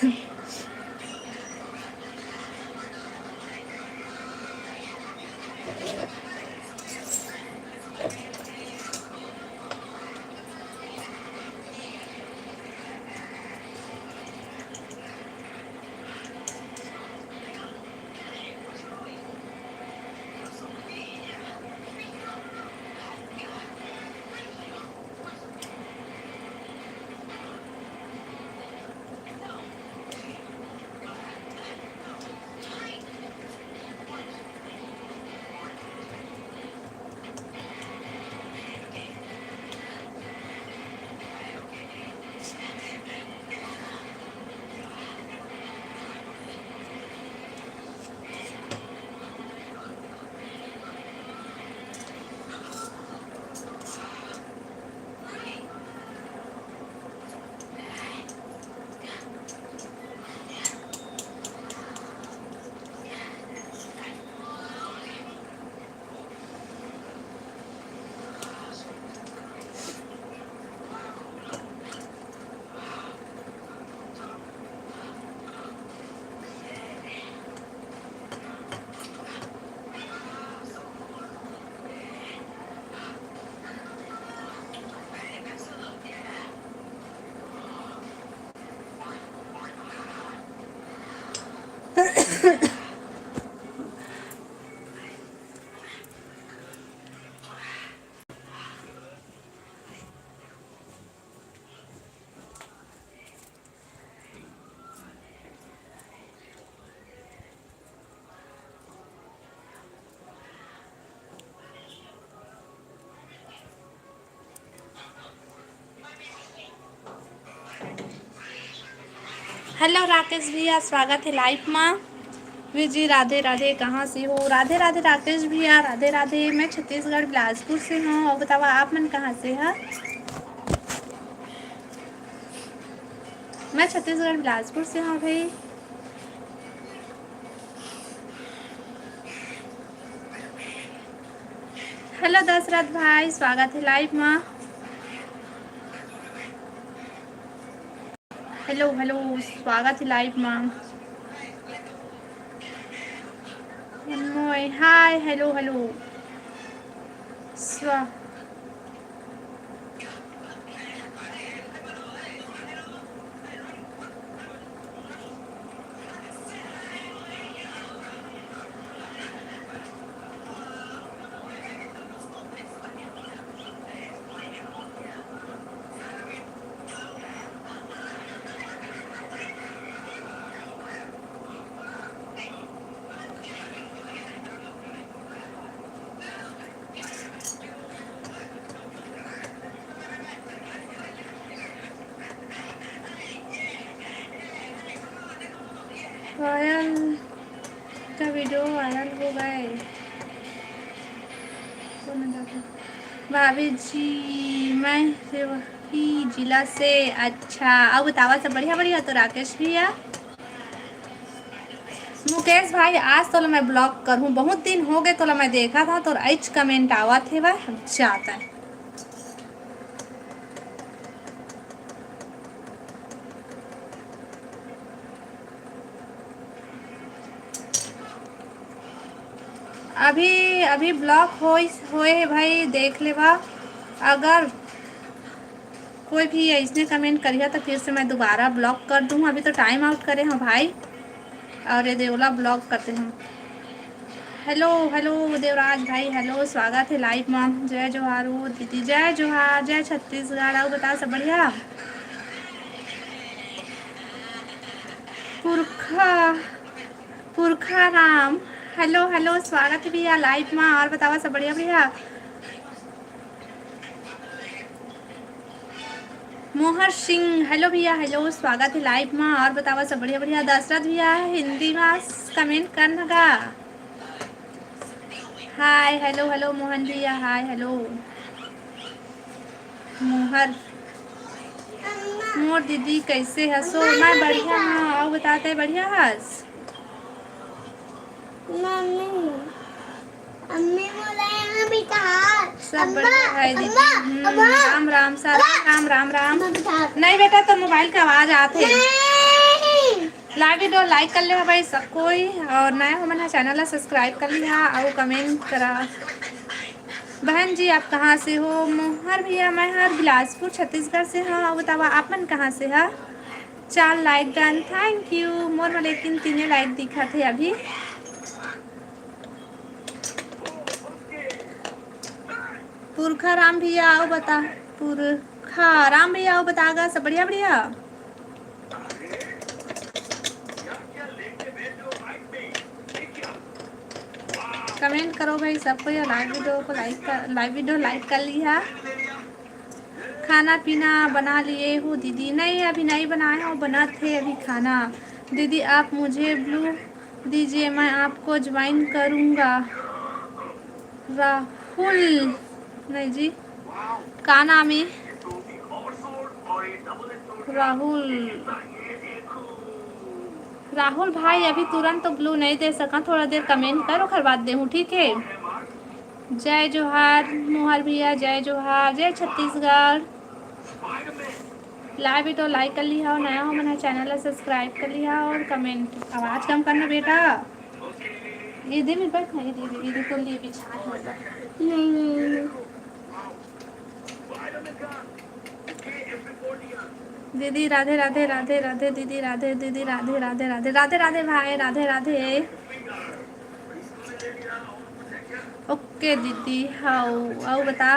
Hello Rakesh भैया, स्वागत है लाइव में। जी राधे राधे, कहाँ से हो? राधे राधे राकेश भैया, राधे राधे। मैं छत्तीसगढ़ बिलासपुर से हूँ। और बताओ आप मन कहाँ से है? मैं छत्तीसगढ़ बिलासपुर से हूँ भाई। हेलो दशरथ भाई, स्वागत है लाइव में। हेलो हेलो, स्वागत है लाइव में। हाय, हेलो हेलो। वायरल का वीडियो वायरल हो गए। भाभी जी, मैं ही जिला से। अच्छा, अब बतावा सब बढ़िया बढ़िया। तो राकेश भैया, मुकेश भाई, आज तो मैं ब्लॉग करूँ, बहुत दिन हो गए तो मैं देखा था तो एच कमेंट आवा थे वह जाता है। अभी अभी ब्लॉक होए भाई, देख लेवा। अगर कोई भी ऐसने कमेंट करिए तो फिर से मैं दोबारा ब्लॉक कर दूँ। अभी तो टाइम आउट करे हैं भाई, और ये देवला ब्लॉक करते हैं। हेलो हेलो देवराज भाई, हेलो, स्वागत है लाइव में। जय जोहार हो दीदी, जय जोहार, जय छत्तीसगढ़। आओ बताओ सब बढ़िया? पुरखा पुरखा राम, हेलो हेलो, स्वागत है भैया लाइव में। और बतावा सब बढ़िया भैया? मोहर सिंह, हेलो भैया, हेलो, स्वागत है लाइव में। और बतावा सब बढ़िया बढ़िया? दशरथ भैया, हिंदी में कमेंट करना का। हाय, हेलो हेलो मोहन भैया, हाय हेलो। मोहर, मोर दीदी कैसे हंसो? मैं बढ़िया हूँ। और बताते बढ़िया हंस? अम्मी बोला यहाँ भी कहा सब बढ़िया है दीदी। राम राम सर, राम राम राम। नहीं बेटा, तो मोबाइल का आवाज आते। लाइव वीडियो लाइक कर ले भाई सब कोई, और नया हो मना चैनल सब्सक्राइब कर लिया और कमेंट करा। बहन जी आप कहाँ से हो? मोहर भैया मैं हर बिलासपुर छत्तीसगढ़ से हाँ। और बतावा आप मन कहाँ से है? 4 like done, thank you more में, लेकिन 3 लाइक दिखा थे अभी। पुरखा राम भैया आओ बता, पुरखा राम भैया आओ बतागा सब बढ़िया बढ़िया। कमेंट करो भाई सबको, या लाइव वीडियो लाइक कर लिया। खाना पीना बना लिए हो दीदी? नहीं अभी नहीं बनाए हो, बना थे अभी खाना। दीदी आप मुझे ब्लू दीजिए, मैं आपको ज्वाइन करूँगा। राहुल नहीं जी, का नाम है? राहुल, राहुल भाई अभी तुरंत तो ब्लू नहीं दे सका, थोड़ा देर कमेंट करो फिर बात दे हूँ, ठीक है। जय जोहार मोहर भैया, जय जोहार, जय छत्तीसगढ़। लाइव वीडियो लाइक कर लिया और नया हो मैंने चैनल सब्सक्राइब कर लिया और कमेंट। आवाज़ कम करना बेटा। ये दे मेरे पास नहीं, दे तो लिए बिछा होगा। नहीं दीदी राधे राधे राधे राधे, दीदी राधे, दीदी राधे राधे राधे राधे राधे भाई, राधे राधे। ओके दीदी हाँ। आओ बता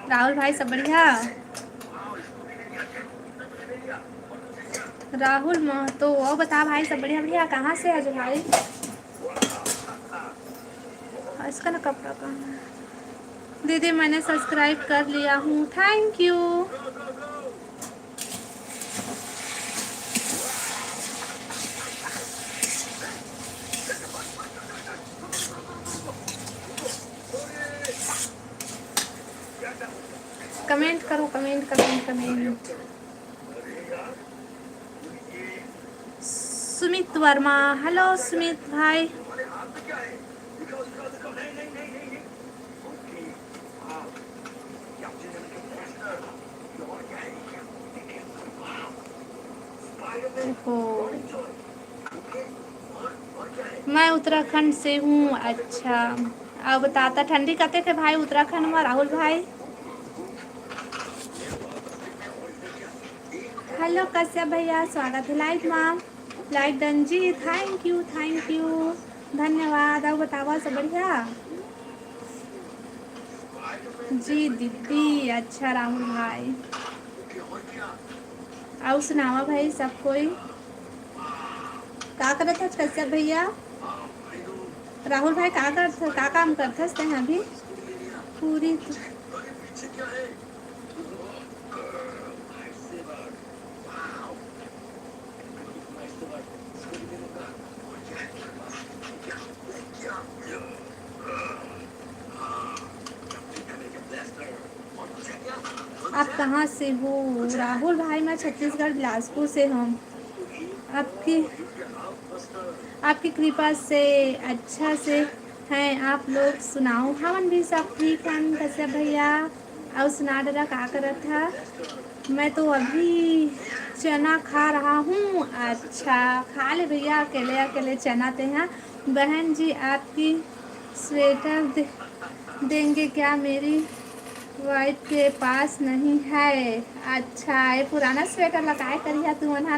राहुल भाई सब बढ़िया? राहुल महतो आओ बता भाई सब बढ़िया बढ़िया। कहाँ से है जो भाई? इसका ना कपड़ा कहाँ है? दीदी मैंने सब्सक्राइब कर लिया हूँ, थैंक यू। कमेंट करो, comment comment comment. Sumit Verma, hello Sumit भाई। मैं उत्तराखंड से हूँ। अच्छा अब बताता ठंडी कहते थे भाई उत्तराखंड में राहुल भाई। हेलो कश्यप भैया स्वागत है लाइव मैम, लाइक डन जी, थैंक यू धन्यवाद। अब बतावा सब बढ़िया जी दीदी। अच्छा राहुल भाई आओ सुनावा भाई सब कोई। का करत था कश्यप भैया? राहुल भाई का काम करते हैं अभी? पूरी आप कहाँ से हो? राहुल भाई मैं छत्तीसगढ़ बिलासपुर से हूँ। आपकी कृपा से अच्छा से हैं आप लोग, सुनाओ हवन भी सब ठीक है कश्यप भैया। और सुना डरा का करत था? मैं तो अभी चना खा रहा हूँ। अच्छा खा ले भैया, अकेले अकेले चना ते हैं। बहन जी आपकी स्वेटर देंगे क्या? मेरी वाइफ के पास नहीं है। अच्छा ये पुराना स्वेटर लगाए करिए तू मना,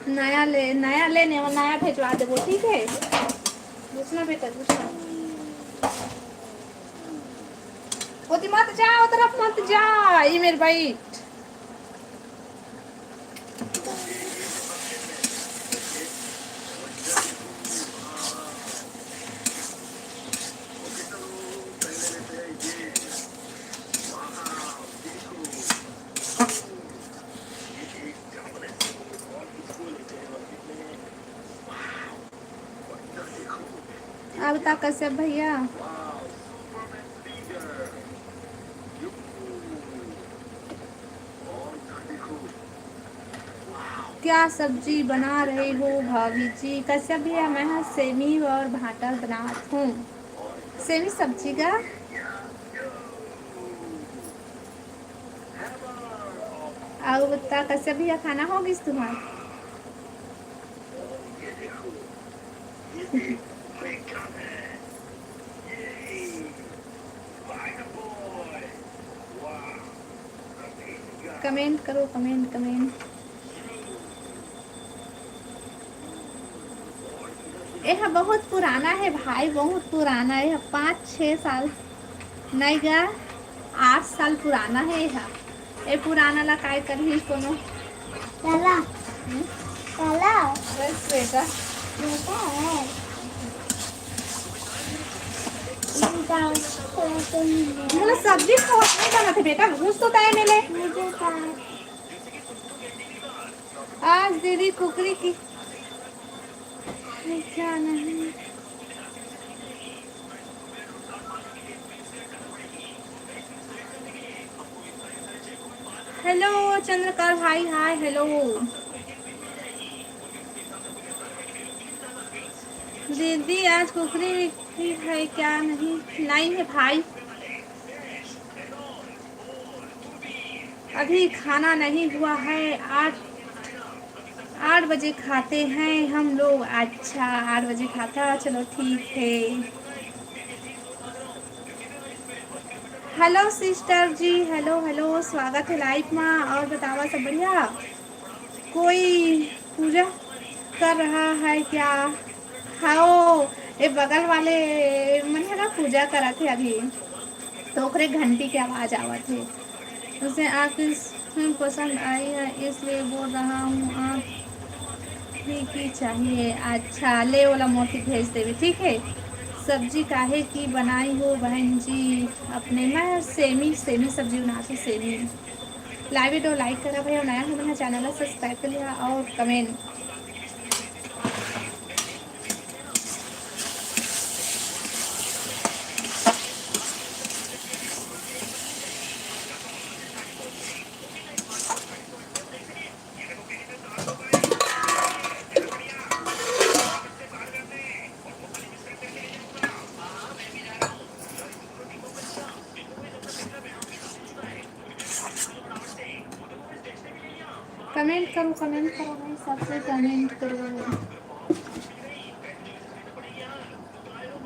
नया लेने नया भेजवा देवो, ठीक है। दूसरा बेटा दूसरा ओती मत जा, वो तरफ मत जा, ये मेरे भाई। अब तक कश्यप भैया क्या सब्जी बना रहे हो भाभी जी? कश्यप भैया मैं सेमी और भाटा बनात हूँ। सेमी सब्जी का अब बता कश्यप भैया खाना होगी तुम्हारा? कमेंट करो, कमेंट कमेंट। यह बहुत पुराना है भाई, बहुत पुराना है, 5-6 साल नहीं गा, 8 साल पुराना है यह। ए पुराना ला काय करही कोनो। चला चला बस बेटा, बेटा है मतलब सब्जी बहुत नहीं बना थे बेटा, घूस तो तय मिले। मुझे का आज दीदी कुकरी की क्या नहीं। हेलो चंद्रकर भाई, हाय हेलो। दीदी आज कुकरी भी है क्या? नहीं नहीं है भाई, अभी खाना नहीं हुआ है। 8 बजे खाते हैं हम लोग। अच्छा 8 बजे खाता, चलो ठीक है। हेलो सिस्टर जी, हेलो हेलो, स्वागत है लाइव में। और बतावा सब बढ़िया? कोई पूजा कर रहा है क्या? हाँ, ये बगल वाले मन है ना, पूजा करा थे अभी, तो ओकरे घंटी की आवाज़ आवत है। उसे आपकी फिल्म पसंद आई है इसलिए बोल रहा हूँ, आप ही की चाहिए। अच्छा ले वाला मोती भेज देवी, ठीक है। सब्जी काहे की बनाई हो बहन जी? अपने मैं सेमी सेमी सब्जी बनाती, सेमी। लाइव वीडियो लाइक करा भाई, और नया हो मेरा चैनल सब्सक्राइब कर लिया और कमेंट। कमेंट करो भाई, सबसे कमेंट करो।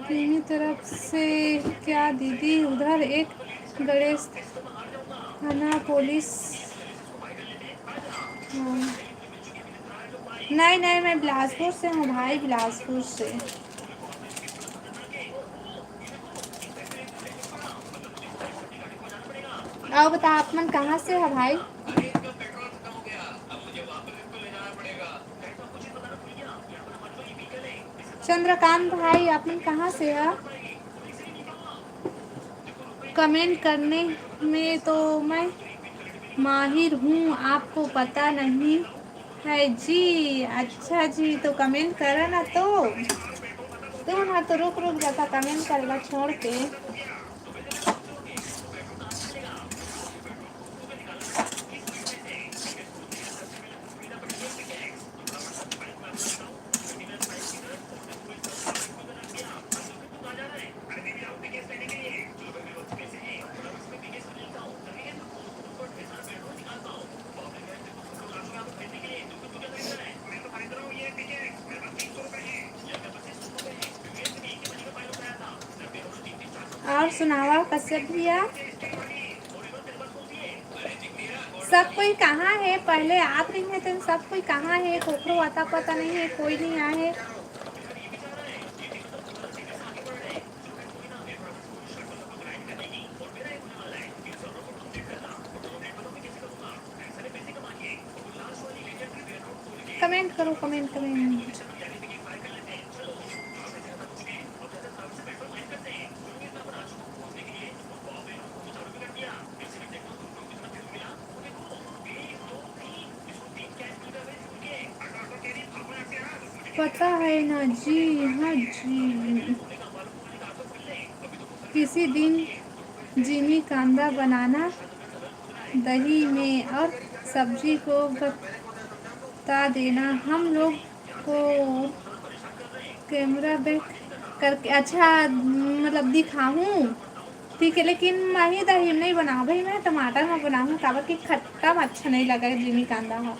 तीनों तरफ से क्या दीदी? उधर एक गणेश थाना पुलिस। हाँ। नहीं नहीं, मैं बिलासपुर से हूँ भाई, बिलासपुर से। आओ बता, आप मन कहाँ से है भाई? चंद्रकांत भाई, आप मन कहाँ से है? कमेंट करने में तो मैं माहिर हूँ, आपको पता नहीं है जी। अच्छा जी, तो कमेंट करा ना तो ना तो रुक रुक जाता कमेंट करना छोड़ के। और सुनावा कश्यप भैया, सब कोई कहाँ है? पहले आप नहीं है तो सब कोई कहाँ है? कोकरो आता पता नहीं है, कोई नहीं आए। कमेंट करो, कमेंट कमेंट। पता है ना जी, हाँ जी। किसी दिन जिमी कांदा बनाना, दही में और सब्जी को बता देना, हम लोग को कैमरा बैक करके। अच्छा मतलब दिखाऊं, ठीक है, लेकिन मैं ही दही में नहीं बनाऊँ भाई, मैं टमाटर में बनाऊँ, काबर की खट्टा में अच्छा नहीं लगा जिमी कांदा है।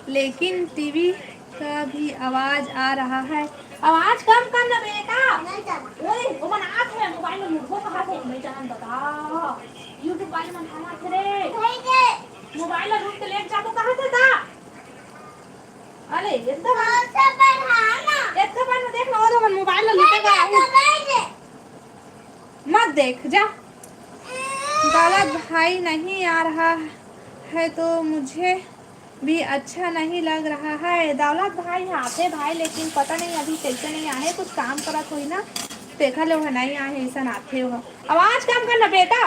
लेकिन टीवी का भी आवाज आ रहा है। आवाज कम करना बेटा। नहीं चला। ओए वो बनात है मोबाइल में मुर्गो कहाँ थे मैं जान बता। यूट्यूब वाले मन खाना थे रे। नहीं दे। मोबाइल लूट के ले जा तो कहाँ थे ता। अरे इतना कौन सा पढ़ाना? इतना बार में देख लो तो मन मोबाइल लूटेगा। नहीं दे। मत देख जा। दौलत भाई नहीं आ रहा है तो मुझे भी अच्छा नहीं लग रहा है। दौलत भाई आते भाई लेकिन पता नहीं अभी कैसे नहीं आए, कुछ काम करत हुई ना देखा लो है नहीं आए ऐसा आते हो। आवाज कम करना बेटा।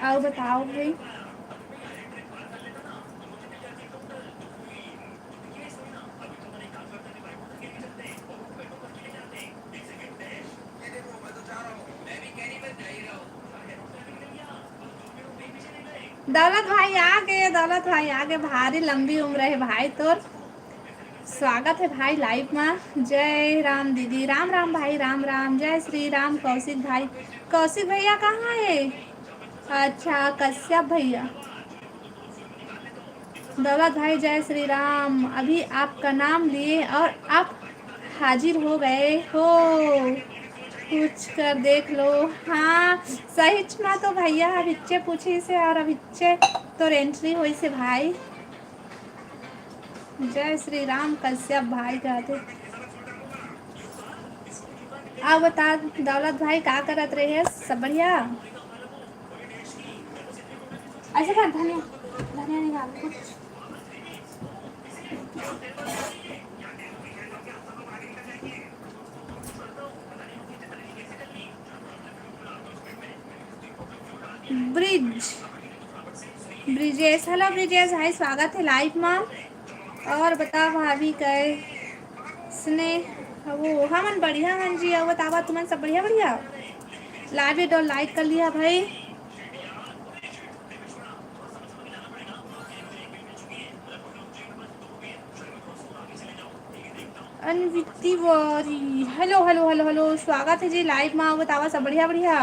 आओ बताओ भाई। दौलत भाई आगे, दौलत भाई आगे, भारी लंबी उम्र है भाई तोर। स्वागत है भाई लाइव में। जय राम दीदी, राम राम भाई, राम राम, जय श्री राम। कौशिक भाई, कौशिक भैया कहाँ है? अच्छा कश्यप भैया। दौलत भाई जय श्री राम। अभी आपका नाम लिए और आप हाजिर हो गए हो, पूछ कर देख लो। हाँ सही में तो भैया अभिच्चे पूछी से और अभिच्चे तो एंट्री हुई से भाई। जय श्री राम कश्यप भाई कहते। अब बता दौलत भाई क्या करत रहे है? सब बढ़िया? ऐसे कर धनिया, धनिया निकाल कुछ। ब्रिज ब्रिजेश, हेलो ब्रिजेश भाई, स्वागत है लाइव में। और बता भाभी कैसने वो हमन बढ़िया हन जी। और बतावा तुमन सब बढ़िया बढ़िया? लाइव तो लाइक कर लिया भाई। अनविति वरी, हेलो हेलो हेलो हेलो, स्वागत है जी लाइव में। बतावा सब बढ़िया बढ़िया?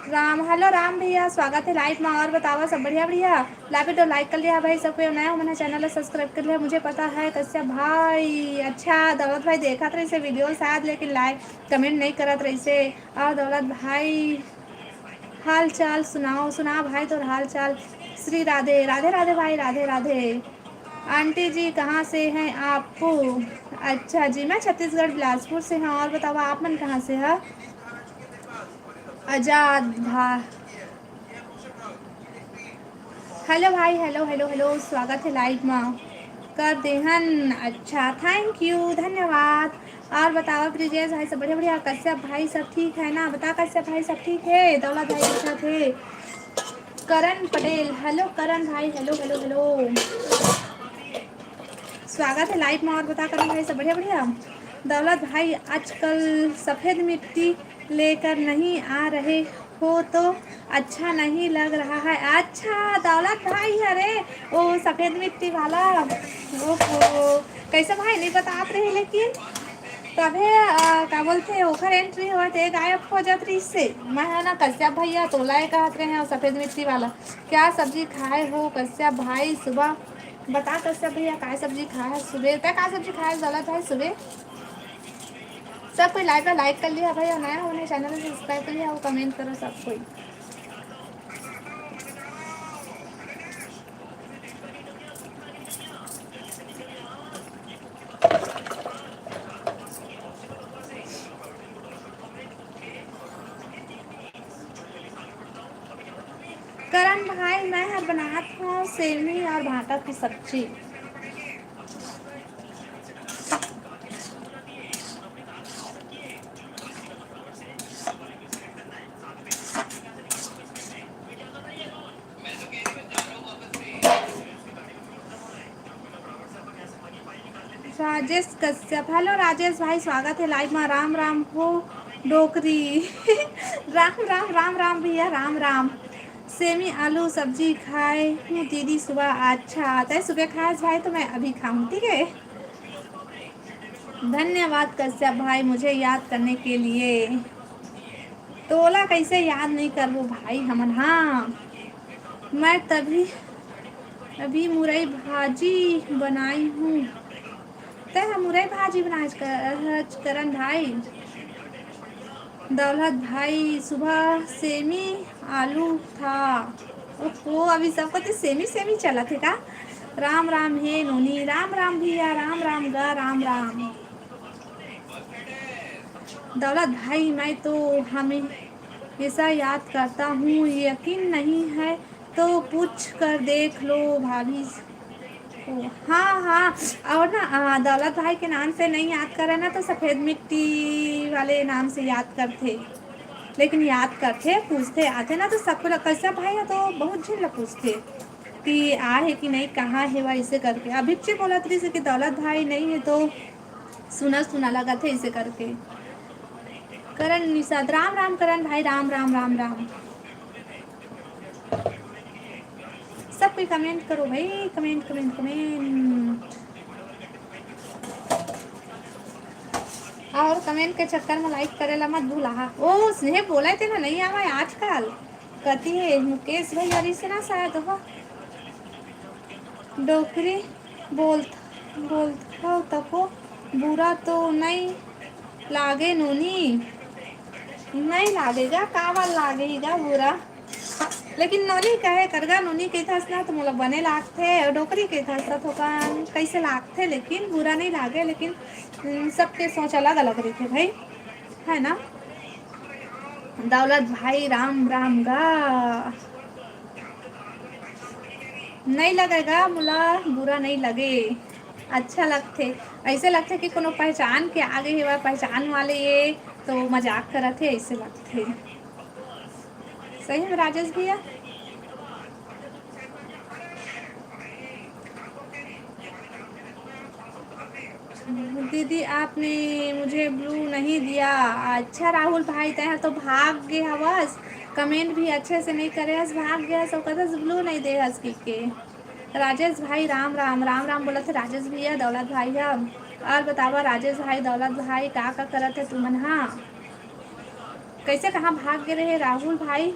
राम, हेलो राम भैया, स्वागत है लाइव में। और बतावा सब बढ़िया बढ़िया? लाइव तो लाइक कर लिया भाई। सबको नया हो मैंने चैनल सब्सक्राइब कर लिया, मुझे पता है। कश्यप भाई, अच्छा दौलत भाई देखा रही से वीडियो शायद लेकिन लाइक कमेंट नहीं करत रही से। और दौलत भाई हाल चाल सुनाओ। सुना भाई तो हाल चाल। श्री राधे राधे राधे भाई, राधे राधे। आंटी जी कहाँ से हैं आप? अच्छा जी मैं छत्तीसगढ़ बिलासपुर से हूँ। और बताओ आप मन कहाँ से है? आजाद भा, हेलो भाई, हेलो हेलो हेलो, स्वागत है लाइव में। कर देहन, अच्छा थैंक यू, धन्यवाद। और बताओ ब्रिजेश भाई सब बढ़िया बढ़िया? कश्यप भाई सब ठीक है ना? बता कश्यप भाई सब ठीक है? दौलत भाई अच्छा थे? करण पटेल, हेलो करण भाई, हेलो हेलो हेलो, स्वागत है लाइव में। और बता करण भाई सब बढ़िया बढ़िया? दौलत भाई आजकल सफ़ेद मिट्टी लेकर नहीं आ रहे हो तो अच्छा नहीं लग रहा है। अच्छा दौलत भाई, अरे वो सफ़ेद मिट्टी वाला, ओहो कैसे भाई नहीं बतात रहे लेकिन तभे क्या बोलते ओखर एंट्री हुआ थे गायब हो जात रही से। मैं है ना कश्यप भैया तोलाए कहत रहे हैं और सफ़ेद मिट्टी वाला। क्या सब्जी खाए हो कश्यप भाई सुबह? बता कश्यप भैया काय सब्जी खाया है सुबह? क्या का सब्जी खाया दौलत भाई सुबह? सब कोई लाइक लाइक कर लिया भाई और नया होने चैनल को सब्सक्राइब कर लिया और कमेंट करो सब कोई। करण भाई मैं हर बनात हूँ सेवनी और भाटा की सब्जी। राजेश कश्यप, हेलो राजेश भाई, स्वागत है लाइव में। राम राम हो डोकरी। राम राम राम राम भैया, राम राम। सेमी आलू सब्जी खाए हूँ दीदी सुबह। अच्छा तय सुबह खाए भाई, तो मैं अभी खाऊँ, ठीक है। धन्यवाद कश्यप भाई मुझे याद करने के लिए। तोला कैसे याद नहीं कर वो भाई हमन। हाँ मैं तभी अभी मुरई भाजी बनाई हूँ। तय मुरई भाजी बनाए करण भाई। दौलत भाई सुबह सेमी आलू था। ओहो अभी सबको तो सेमी सेमी चला थे का। राम राम हे नोनी, राम राम भैया, राम राम गा, राम राम। दौलत भाई मैं तो हमेशा याद करता हूँ, यकीन नहीं है तो पूछ कर देख लो भाभी। हाँ हाँ, और ना दौलत भाई के नाम से नहीं याद करे ना तो सफ़ेद मिट्टी वाले नाम से याद करते। लेकिन याद करते पूछते आते ना तो सबको कैसा भाई है, तो बहुत झील पूछते कि आ है कि नहीं, कहाँ है वह, इसे करके। अभी से बोला थी कि दौलत भाई नहीं है तो सुना सुना लगा थे इसे करके। करण निषाद, राम राम करण भाई, राम राम राम राम। सब कोई कमेंट करो भाई, कमेंट कमेंट कमेंट। और कमेंट के चक्कर में लाइक करेला मत भूला। ओ स्नेह बोला थे ना नहीं आवा आजकल, कहती है मुकेश भाई और इसे ना शायद हो डोकरी बोलता तको बुरा तो नहीं लागे नोनी। नहीं लागेगा, कावल लागेगा बुरा। लेकिन नोनी कहे करगा, नोनी के था ना तो मतलब बने लागते और डोकरी के था तो कैसे लागते, लेकिन बुरा नहीं लागे। लेकिन सबके सोच अलग अलग रही थे भाई, है ना। दौलत भाई राम राम गा। नहीं लगेगा मुला, बुरा नहीं लगे, अच्छा लगते। ऐसे लगते कि कोनो पहचान के आगे है, पहचान वाले ये तो मजाक करते ऐसे लगते। सही में राजेश भैया। दीदी आपने मुझे ब्लू नहीं दिया। अच्छा राहुल भाई तय तो भाग गए हवस, कमेंट भी अच्छे से नहीं करे हस, भाग गया सब कहते ब्लू नहीं दे हस के। राजेश भाई राम राम, राम राम बोला थे राजेश भैया दौलत भाई हम। और बतावा राजेश भाई दौलत भाई का करत है तुमन। हाँ कैसे कहाँ भाग गए रहे राहुल भाई।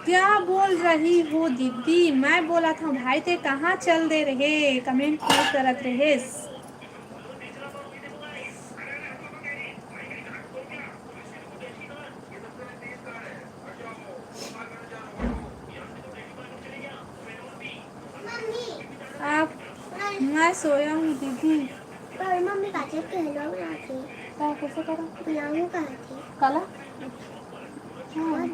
क्या बोल रही हो दीदी, मैं बोला था भाई ते कहाँ चल दे रहे, कमेंट नहीं करत रहे। आप मैं सोया हूँ दीदी। पर मम्मी काचे के हलवा बनाती क्या कैसे करूँ बनाऊँ कहाँ थी कला। हाँ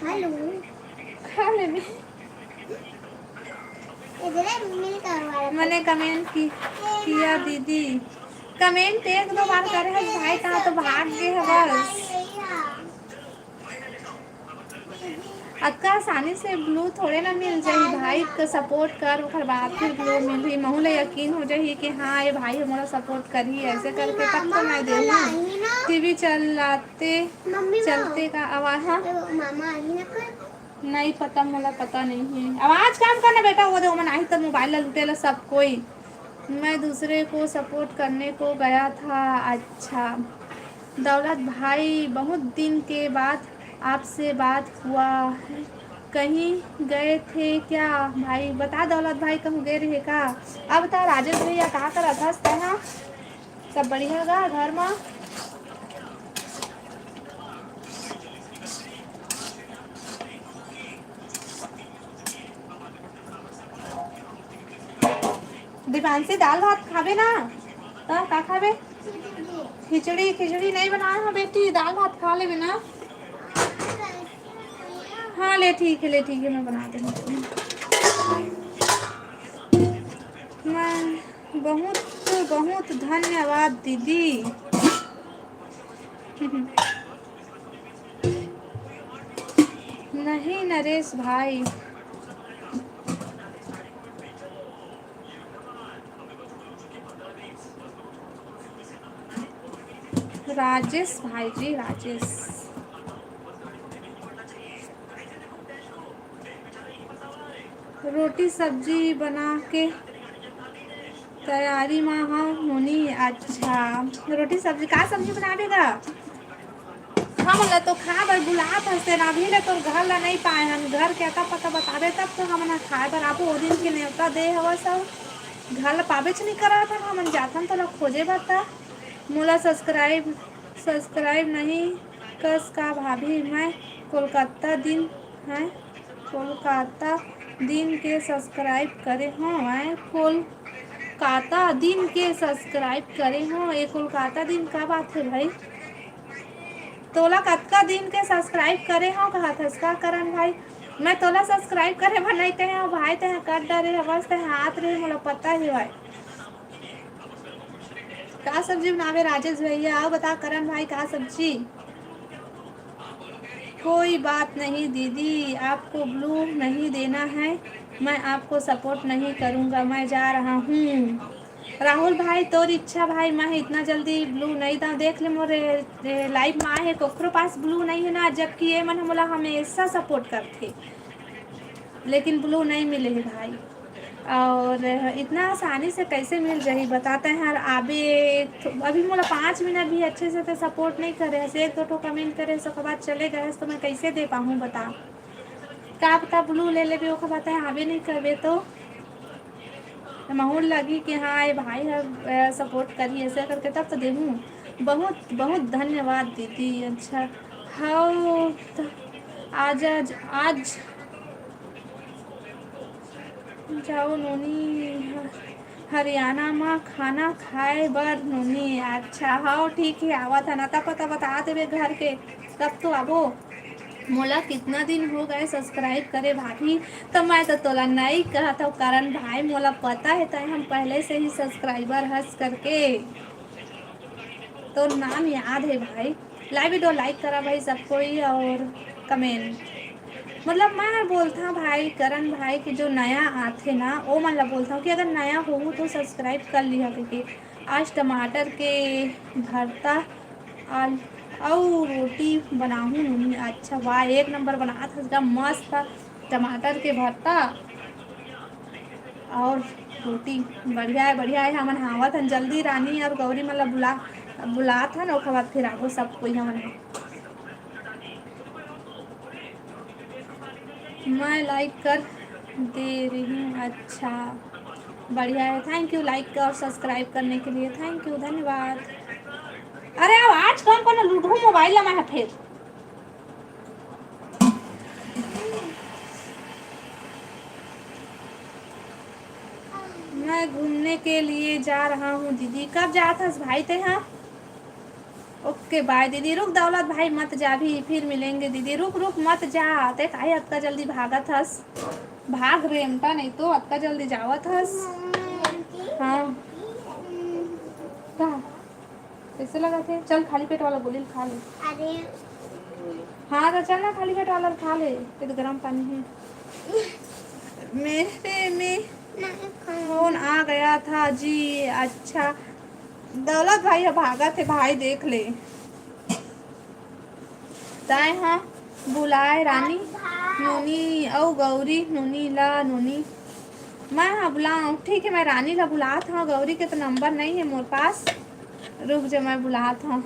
हेलो खा लेने। इधर मम्मी ने करवाया मैंने कमेंट किया दीदी, कमेंट एक दो बार करे है भाई, कहाँ तो भाग गए है बस। अक्का आसानी से ब्लू थोड़े ना मिल जाही भाई, का सपोर्ट कर ओकर बाद फिर ब्लू मिली। महू ले यकीन हो जाही कि हाँ ये भाई हमारा सपोर्ट करी, ऐसे करके तब तो मैं दे टीवी चलते का आवाज। हाँ मामा आई ना कर नहीं पता, मुला पता नहीं है। आवाज काम करना बेटा, वो दो मन आई तो मोबाइल लुटेला सब कोई। मैं दूसरे को सपोर्ट करने को गया था। अच्छा दौलत भाई बहुत दिन के बाद आपसे बात हुआ है, कहीं गए थे क्या भाई। बता दौलत भाई कहूँ गए रहे का। अब बता राजेश भैया कहाँ कर अथस है, सब बढ़िया गा घर में। दिवांशी दाल भात खावे ना, तो का खावे। खिचड़ी खिचड़ी नहीं बनाए हो बेटी, दाल भात खा ले ना। हाँ ले ठीक है मैं बना दूँगी। मैं बहुत बहुत धन्यवाद दीदी। नहीं नरेश भाई, राजेश भाई जी, राजेश। रोटी सब्जी बना के तैयारी में हाँ होनी। अच्छा, रोटी सब्जी का सब्जी बना देगा? हम ला तो खा बर बुलात हसे ना, अभी ले तो घर ला नहीं पाए, हम घर के अता पता बता दे तब तो हम ना खाए बर आपो ओ दिन के न्योता दे हवा सब घर ला पाबेच नहीं करा था, हम जाथन तो ला खोजे बता मोला सब्सक्राइब नहीं कस का भाभी, मैं कोलकाता दिन है, कोलकाता दिन के सब्सक्राइब करे हो, मैं कोलकाता दिन के सब्सक्राइब करे हो। ये कोलकाता दिन का बात है भाई? तोला कतका दिन के सब्सक्राइब करे हो कहा था इसका करण भाई? मैं तोला सब्सक्राइब करे भर नहीं कहे हो भाई, ते कर डरे बस ते हाथ रहे मोला पता ही भाई। का सब्जी बनावे राजेश भैया? आओ बता करण भाई का सब्जी? कोई बात नहीं दीदी, आपको ब्लू नहीं देना है, मैं आपको सपोर्ट नहीं करूँगा, मैं जा रहा हूँ। राहुल भाई तोर इच्छा भाई, मैं इतना जल्दी ब्लू नहीं था, देख ले मोरे लाइफ में आए है कोकरो पास ब्लू नहीं है ना, जबकि ये मन मोला हमेशा सपोर्ट करते, लेकिन ब्लू नहीं मिले है भाई। और इतना आसानी से कैसे मिल जाही बताते हैं यार? आबे अभी मोला 5 मिनट भी अच्छे से तो सपोर्ट नहीं करे, एक दो कमेंट करे उसके बाद चले गए तो मैं कैसे दे पाऊँ बता? का पता ब्लू ले ले ओके बात है, आबे नहीं करबे तो माहौल लगी कि हाँ ये भाई है सपोर्ट करी ऐसे करके तब तो देहूँ। बहुत बहुत धन्यवाद दीदी। अच्छा हाँ तो आज आज आज जाओ नोनी हरियाणा में खाना खाए बर नोनी। अच्छा हाँ ठीक है, आवा था ना तब पता बता देवे घर के तब तो आबो। मोला कितना दिन हो गए सब्सक्राइब करे भाभी, तो मैं तो तोला नहीं कहा था कारण भाई मोला पता है तय हम पहले से ही सब्सक्राइबर हंस करके तो नाम याद है भाई। लाइव वीडियो लाइक करा भाई सबको ही और कमेंट मतलब मैं बोलता भाई करण भाई कि जो नया आते ना वो मतलब बोलता हूँ कि अगर नया हो तो सब्सक्राइब कर लिया क्योंकि आज टमाटर के भरता और रोटी बनाऊँ। अच्छा वाह एक नंबर बना था एकदम मस्त था, टमाटर के भरता और रोटी बढ़िया है। हमन हावत हन जल्दी रानी और गौरी मतलब बुला था ना ओकर बाद फिर आगो सब कोई हमन मैं लाइक कर दे रही हूँ। अच्छा बढ़िया है, थैंक यू लाइक और सब्सक्राइब करने के लिए, थैंक यू धन्यवाद। अरे अब आज कौन कौन लूडो मोबाइल लगा है फिर? मैं घूमने के लिए जा रहा हूँ दीदी। कब जा था भाई ते? हाँ ओके बाय दीदी। रुक दौलत भाई मत जा भी, फिर मिलेंगे दीदी। रुक रुक मत जा, ते काहे अतका जल्दी भागत हस? भाग रेमता नहीं तो अतका जल्दी जावत हस। हाँ कैसे लगा थे? चल खाली पेट वाला गोली खा ले। अरे हाँ तो चल ना खाली पेट वाला खा ले, फिर गर्म पानी है। मेरे में फोन आ गया था जी। अच्छा दौलत भाई भागा थे भाई देख ले ताए। हाँ बुलाए रानी नोनी और गौरी नोनी ला नोनी मैं हाँ बुलाऊँ ठीक है, मैं रानी ला बुलात हूँ, गौरी के तो नंबर नहीं है मोर पास। रुक जा मैं बुलात हूँ,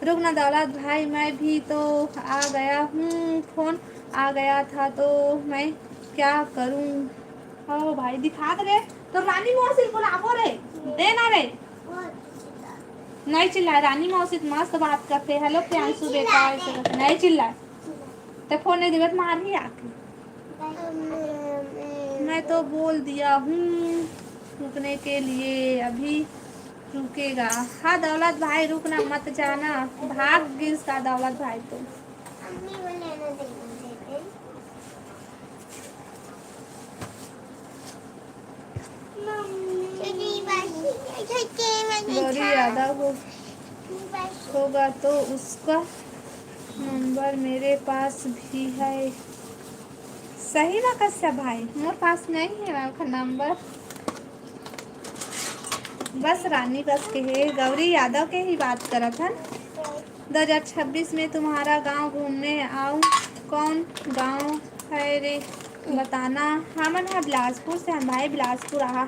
रुक ना दौलत भाई मैं भी तो आ गया हूँ, फोन आ गया था तो मैं क्या करूँ? हाँ भाई दिखा दे रे तो रानी मौसी बुलावो रे, देना रे नहीं चिल्लाए। रानी मौसी मस्त बात करते, हेलो प्रियांशु बेटा ऐसे करते नहीं चिल्लाए तो फोन नहीं दिवे मार ही आके। मैं तो बोल दिया हूँ रुकने के लिए, अभी रुकेगा। हाँ दौलत भाई रुकना मत जाना, भाग गिस का दौलत भाई तो। अम्मी वो लेना देते गौरी यादव होगा तो उसका नंबर मेरे पास भी है, सही में कश्यप भाई मोर पास नहीं है आपका नंबर। बस रानी बस के है, गौरी यादव के ही बात करत हन। 2026 में तुम्हारा गांव घूमने आऊं। कौन गांव है रे बताना। हमन है बिलासपुर से, हम भाई बिलासपुर आहा।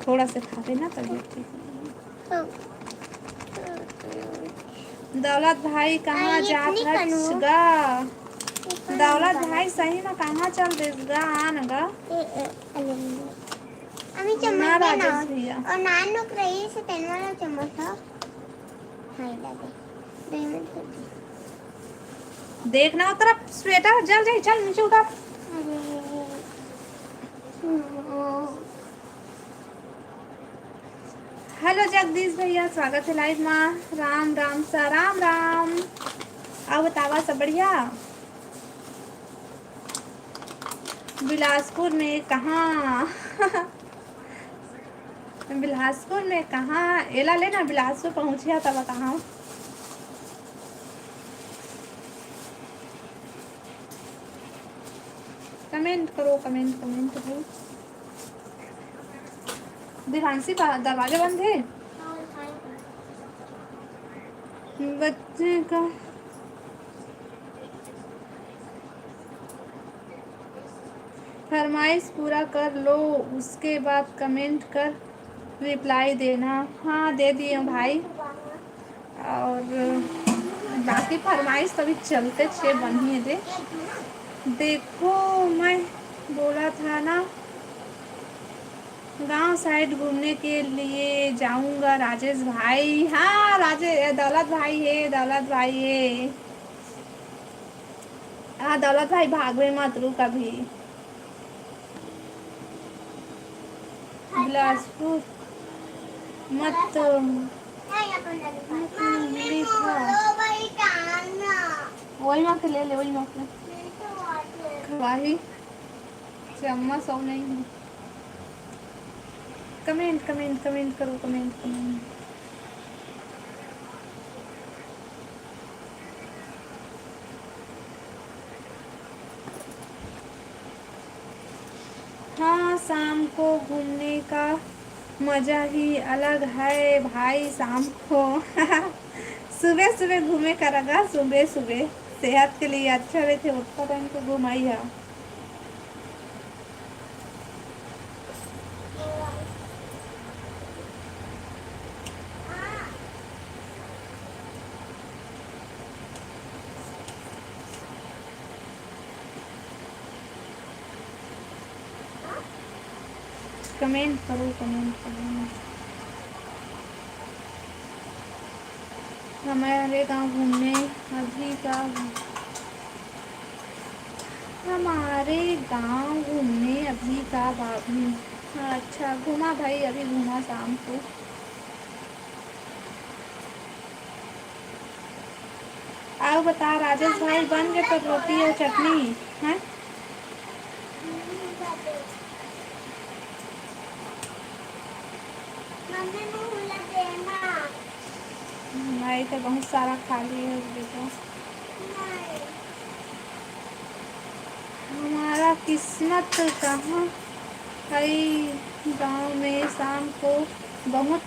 थोड़ा से खाते ना तबीयत ठीक नहीं। दौलत भाई कहाँ जात हगा। दौलत भाई सही में कहाँ चल देगा आन गा। আমি চমচ ना দে না राजेश भैया और नानू रही से तेन वाला चम्मच था। हाँ दादी 2 मिनट दे। देखना तेरा स्वेटर जल जाए, चल नीचे उतर। हेलो जगदीश भैया, स्वागत है लाइव में। राम राम सा राम राम। अब बतावा सब बढ़िया। बिलासपुर में कहाँ। बिलासपुर में कहाँ एला लेना, बिलासपुर पहुँचिया तब कहाँ। कमेंट करो कमेंट कमेंट करो। दिवांशी का दरवाजा बंद है। बच्चे का फरमाइश पूरा कर लो, उसके बाद कमेंट कर रिप्लाई देना। हाँ दे दिए भाई। और बाकी फरमाइश तभी चलते छे बनिए दे। देखो मैं बोला था ना गांव साइड घूमने के लिए जाऊंगा राजेश भाई। हाँ राजेश दौलत भाई है, दौलत भाई है। हाँ दौलत भाई भागवे मत रू कभी। बिलासपुर मत वही माँ के ले ले, वही माँ के खवाही चम्मच सब नहीं है। कमेंट कमेंट कमेंट करो कमेंट कमेंट। हाँ शाम को घूमने का मज़ा ही अलग है भाई। शाम को सुबह सुबह घूमे करेगा, सुबह सुबह सेहत के लिए अच्छा रहते। उठता टाइम को घुमाई है। कमेंट करो कमेंट करो। हमारे गांव घूमने अभी का हमारे गांव घूमने अभी का भाभी। अच्छा घूमा भाई, अभी घूमा शाम को। आओ बता राजेश भाई बन गए तो रोटी और चटनी है। भाई तो बहुत सारा खा लिए बेटा। हमारा किस्मत कहाँ है गांव में शाम को बहुत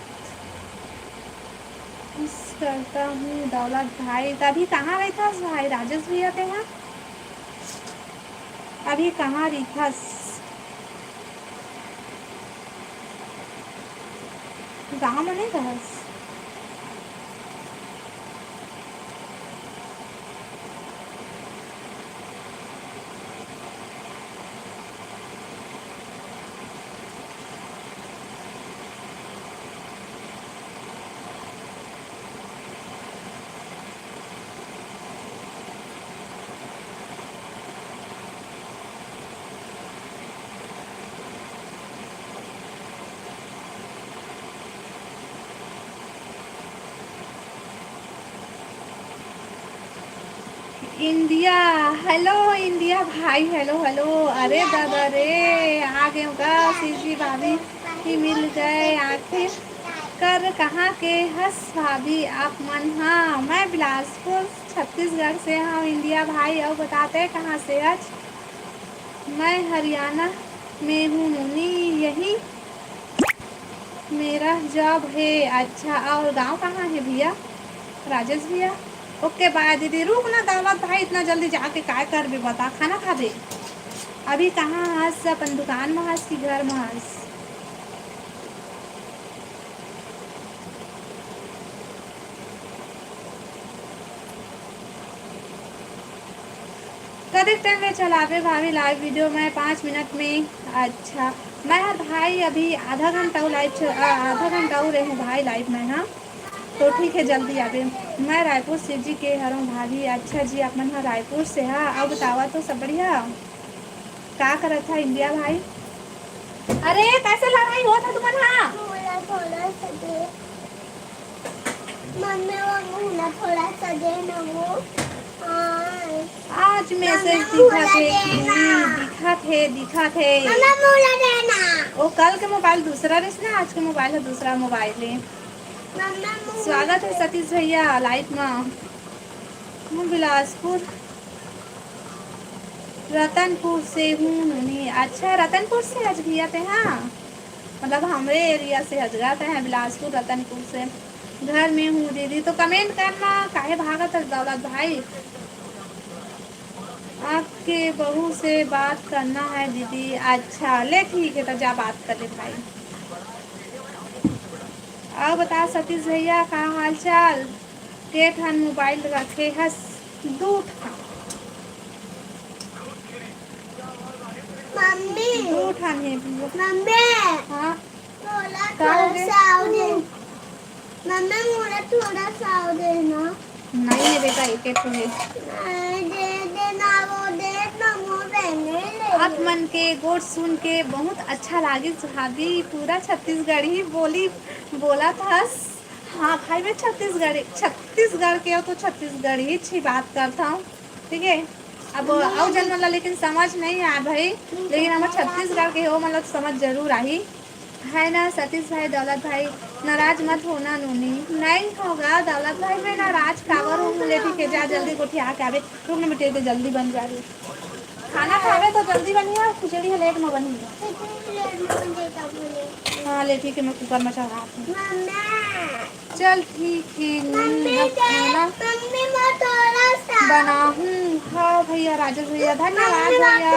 मिस करता हूँ। दौलत भाई तभी कहाँ रही था भाई राजेश भैया थे यहाँ। अभी कहाँ रही था गाँव में नहीं था। इंडिया हेलो इंडिया भाई हेलो हेलो। अरे दादा रे आ गए का सीजी भाभी ही मिल गए आखिर। कर कहाँ के हंस भाभी आप मन। हाँ मैं बिलासपुर छत्तीसगढ़ से हूँ इंडिया भाई। और बताते हैं कहाँ से आज। मैं हरियाणा में हूँ मुनी, यही मेरा जॉब है। अच्छा और गांव कहाँ है भैया? राजेश भैया। ओके बाय दीदी। रुक ना दौलत भाई, इतना जल्दी जाके काय कर भी बता, खाना खा दे। अभी कहाँ हंस? अपन दुकान में हंस कि घर में हंस? करेक्ट टाइम में चलावे भाभी लाइव वीडियो में 5 मिनट में। अच्छा मैं हर भाई अभी आधा घंटा आधा घंटा हो रहे हैं भाई लाइव में। हाँ तो ठीक है जल्दी आवे। मैं रायपुर से जी के हरों भाभी। अच्छा जी आप मन रायपुर से। हाँ अब बतावा तो सब बढ़िया। का करत था इंडिया भाई? अरे कैसे लड़ाई हुआ था तुम्हारा? हाँ थोड़ा सा दे मम्मी, वो थोड़ा सा दे ना वो। आज मैसेज दिखा थे दिखा थे। मोला देना। वो कल के मोबाइल दूसरा रही ना, आज के मोबाइल है दूसरा मोबाइल है। स्वागत है सतीश भैया लाइव में। मैं बिलासपुर रतनपुर से हूँ नूनी। अच्छा रतनपुर से हज भैया थे। हाँ मतलब हमारे एरिया से हज जाते हैं बिलासपुर रतनपुर से। घर में हूँ दीदी। तो कमेंट करना काहे भागा था दौलत भाई। आपके बहू से बात करना है दीदी। अच्छा ले ठीक है तो जा बात कर ले भाई। और बता सतीश भैया का हाल चाल? के ठन मोबाइल रखे हस? दू ठन। दू ठन है मम्मी हाँ थोड़ा सा थोड़ा सा देना। नहीं है बेटा एक एक है। दे देना वो आप मन के गोट सुन के बहुत अच्छा लागी सुहागी। पूरा छत्तीसगढ़ी बोली बोला था। हाँ भाई मैं छत्तीसगढ़ के हो तो छत्तीसगढ़ी ही बात करता हूँ। ठीक है अब आओ जन मतलब लेकिन समझ नहीं आया भाई। लेकिन हम छत्तीसगढ़ के हो मतलब समझ जरूर आई है ना। सतीश भाई दौलत भाई नाराज मत होना नूनी। नहीं होगा दौलत भाई मैं नाराज कावर हूँ। ले ठीक है जा जल्दी गोठिया के आवे। रुक ना बेटे तो जल्दी बन जा रही। खाना खावे तो जल्दी बनिए। खिचड़ी है लेट में बनी। हाँ ले ठीक है मैं कुकर में चढ़ाती हूँ। चल ठीक है अब खाना बनाऊँ। हाँ भैया राजेश भैया धन्यवाद भैया।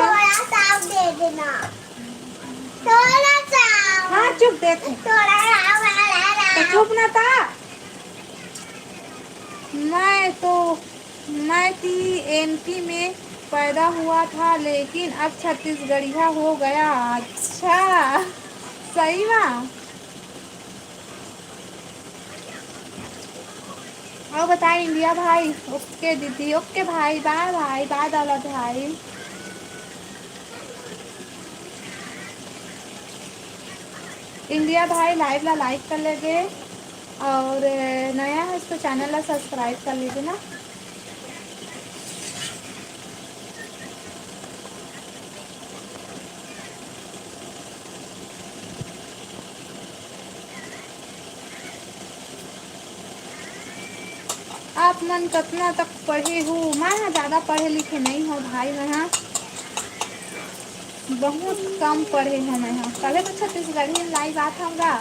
हाँ चुप देख तो चुप ना था। मैं थी एमपी में पैदा हुआ था लेकिन अब छत्तीसगढ़िया हो गया। अच्छा सही में। और बताए इंडिया भाई। ओके दीदी ओके भाई बाय भाई बाय दौलत भाई। इंडिया भाई लाइव ला लाइक कर लेगे और नया है तो चैनल ला सब्सक्राइब कर लीजिए ना। आप मन कितना तक पढ़े हो? मैं ज़्यादा पढ़े लिखे नहीं हूँ भाई। मैं हाँ बहुत कम पढ़े हैं। मैं हाँ पहले तो छत्तीसगढ़ी में लाइव आता होगा।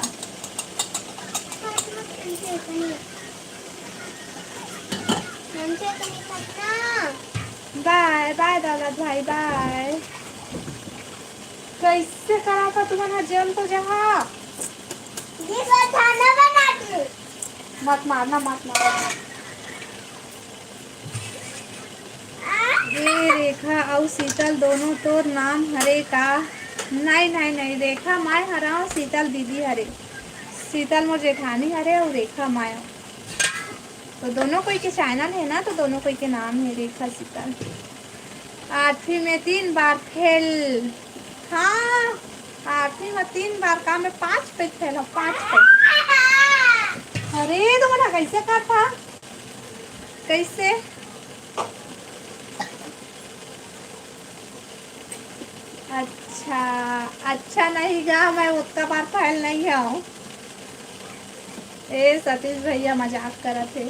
बाय बाय दौलत भाई बाय। कैसे करा था तुम्हारा जेल तो जहाँ मत मारना मत मारना। ये रेखा और शीतल दोनों तो नाम हरे का? नहीं नहीं नहीं रेखा माय हरा और शीतल दीदी हरे। शीतल मोर जेठानी हरे और रेखा माया। तो दोनों कोई के चैनल है ना तो दोनों कोई के नाम है रेखा शीतल। 8वीं में 3 बार फेल। हाँ 8वीं में 3 बार का मैं 5 पे फेल हूँ 5 पे। अरे तुम्हारा कैसे कर था? कैसे? अच्छा अच्छा नहीं गा मैं उतना बार फेल नहीं हूँ। ए सतीश भैया मजाक करा थे।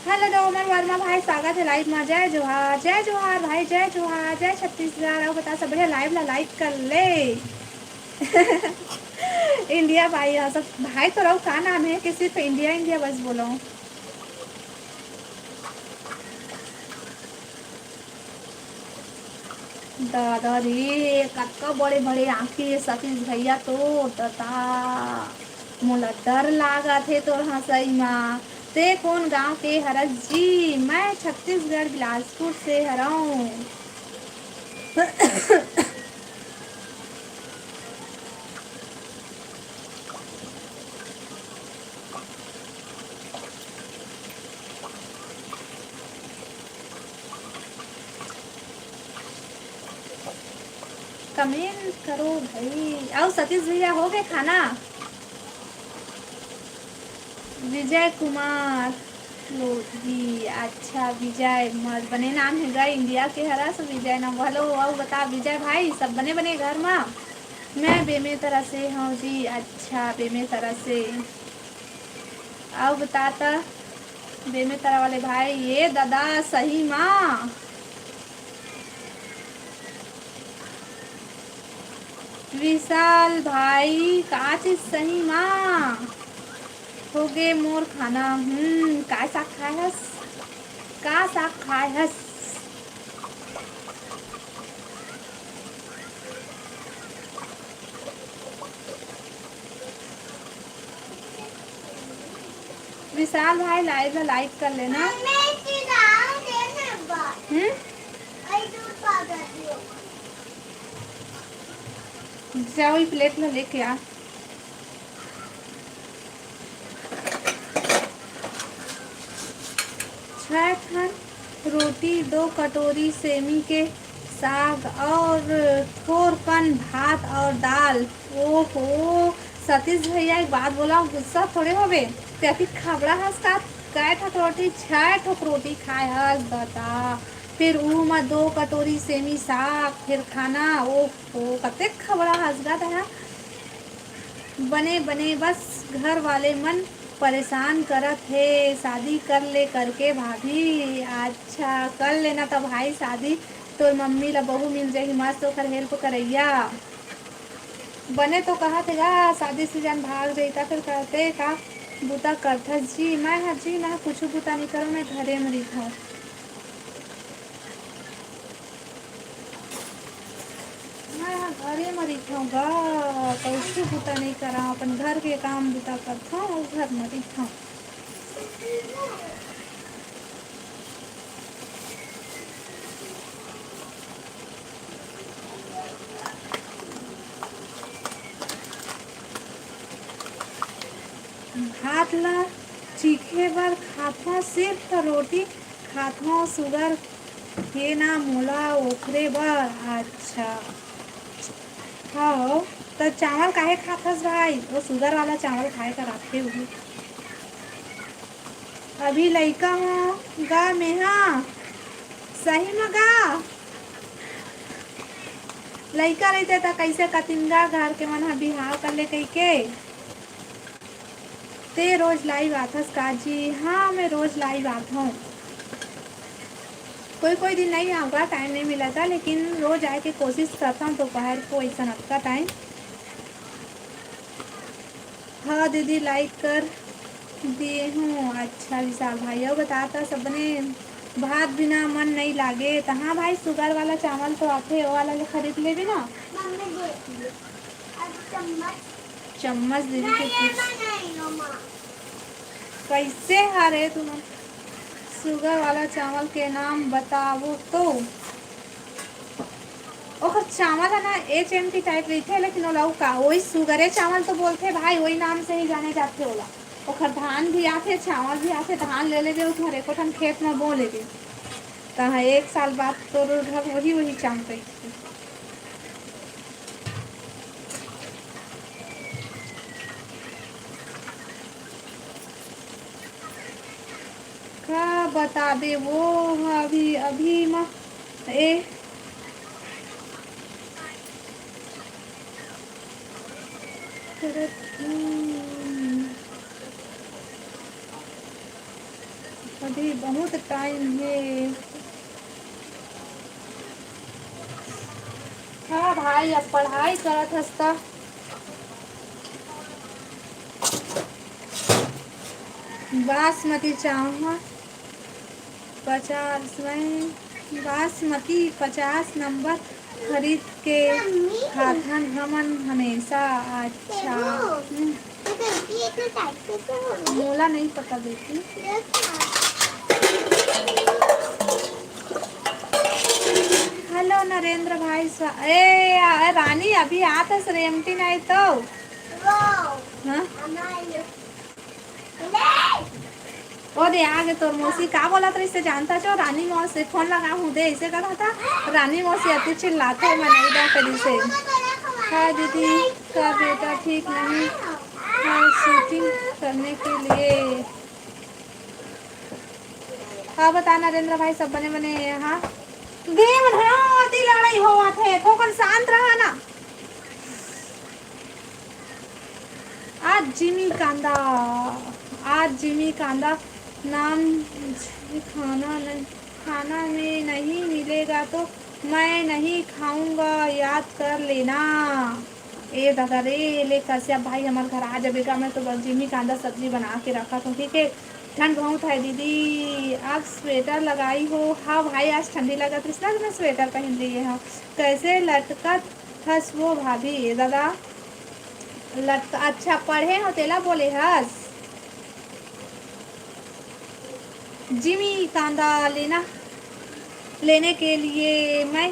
हेलो डोमन वर्मा भाई, स्वागत है लाइव में। जय जोहार भाई, जय जोहार, जय छत्तीसगढ़। और बता सब बढ़िया, लाइव ला लाइक कर ले। इंडिया भाई, हाँ सब भाई तो रहो। का नाम है कि सिर्फ इंडिया इंडिया बस बोलो? दादा रे, कतका बड़े बड़े आंखें सतीश भैया तो तता मोला डर लागत है तोर हंसई माँ। ते कौन गांव के हरस जी? मैं छत्तीसगढ़ बिलासपुर से हराऊं। कमेंट करो भाई। आओ सतीश भैया, हो गए खाना? विजय कुमार लोधी, अच्छा विजय मर बने नाम है गए इंडिया के हरा सो विजय नाम। हेलो आओ बता विजय भाई, सब बने बने घर में? मैं बेमे तरह से हूँ जी। अच्छा बेमे तरह से आओ बताता। बेमे तरह वाले भाई, ये दादा सही माँ। विशाल भाई का चीज सही माँ? हो गए मोर खाना। का साग खाए हस? का साग खाए हस? विशाल भाई लाइव में लाइक कर लेना। जाओ ये प्लेट में लेके आ। छह खन रोटी, 2 कटोरी सेमी के साग और थोरपन भात और दाल। ओहो सतीश भैया, एक बात बोला, गुस्सा थोड़े होवे। ते अति खबड़ा हंस का कै ठक रोटी? 6 ठक रोटी खाए हस बता। फिर ऊ में 2 कटोरी सेमी साग, फिर खाना। ओहो कते खबड़ा हंसगा था। बने बने बस घर वाले मन परेशान करत है। शादी कर ले करके भाभी। अच्छा कर लेना तो भाई शादी, तो मम्मी ला बहू मिल जाएगी मस्त, ओकर हेल्प करैया। बने तो कहा थे गा शादी से जान भाग जाता, फिर कहते का बूता करथस जी। मैं हाँ जी, मैं कुछ बूता नहीं करूँ, मैं घरे में रही। मैं हाँ घरे में रही गा, तो उसको बूता नहीं करा, अपन घर के काम बूता करता हूँ, घर में रही। भात ला चीखे बर खाथो, सिर्फ रोटी खाथो शुगर के ना मोला ओखरे बर। अच्छा हाँ, तो चावल काहे खाथस भाई? वो शुगर वाला चावल खाए का राखे हुए। अभी लइका हो गा मेहा, सही में गा। लइका रहते तो कैसे कतिनगा घर के मन हा बिहाव कर ले कही के। ते रोज लाइव आथस का जी? हाँ मैं रोज लाइव आता हूँ। कोई कोई दिन नहीं आऊँगा, टाइम नहीं मिला था, लेकिन रोज आए के कोशिश करता हूँ दोपहर को, ऐसा नक्का टाइम। हाँ दीदी लाइक कर दिए हूँ। अच्छा विशाल भाई, और बताता सबने भात बिना मन नहीं लागे। तो हाँ भाई, शुगर वाला चावल तो आते, वो वाला जो खरीद ले भी ना। चम्मच दीदी के कैसे हारे तुम? शुगर वाला चावल के नाम बताओ तो। ओकर चावल है ना HMT टाइप रही थे, लेकिन ओला का वही शुगरे चावल तो बोलते भाई, वही नाम से ही जाने जाते ओला। ओकर धान भी आते, चावल भी आते। धान ले लेबे उधर एको ठन खेत में बो लेबे, तहाँ 1 साल बाद तो घर वही वही चावल रही थी। का बता दे वो अभी अभी में ए करत अभी बहुत टाइम है। हाँ भाई अब पढ़ाई करत हस्ता। बासमती चावल 50 में बासमती 50 नंबर खरीद के खाथन हमन हमेशा। अच्छा मोला नहीं पता बेटी। हेलो नरेंद्र भाई रानी अभी आता रेमटी नहीं तो हाँ ओ दे आगे तोर मौसी का बोला था इससे जानता छो रानी मौसी फोन लगा हूँ दे इसे कहा था रानी मौसी अति चिल्लाते मैं नहीं दा करी से। हाँ दीदी का बेटा ठीक नहीं है शूटिंग करने के लिए। हाँ बता नरेंद्र भाई सब बने बने हाँ गेम अति लड़ाई हुआ थे थोकन शांत रहा ना। आज जिमी कांदा नाम खाना में नहीं मिलेगा तो मैं नहीं खाऊंगा याद कर लेना। ए दादा रे ले कश्यप भाई हमारे घर आ जाएगा मैं तो जिमी कांदा सब्जी बना के रखा था ठीक है। ठंड बहुत है दीदी आप स्वेटर लगाई हो। हाँ भाई आज ठंडी लगा तो इसलिए मैं स्वेटर पहन ली है। कैसे लटका हंस वो भाभी दादा लटका अच्छा पढ़े हो तेला बोले हंस। जिमी कांदा लेने के लिए मैं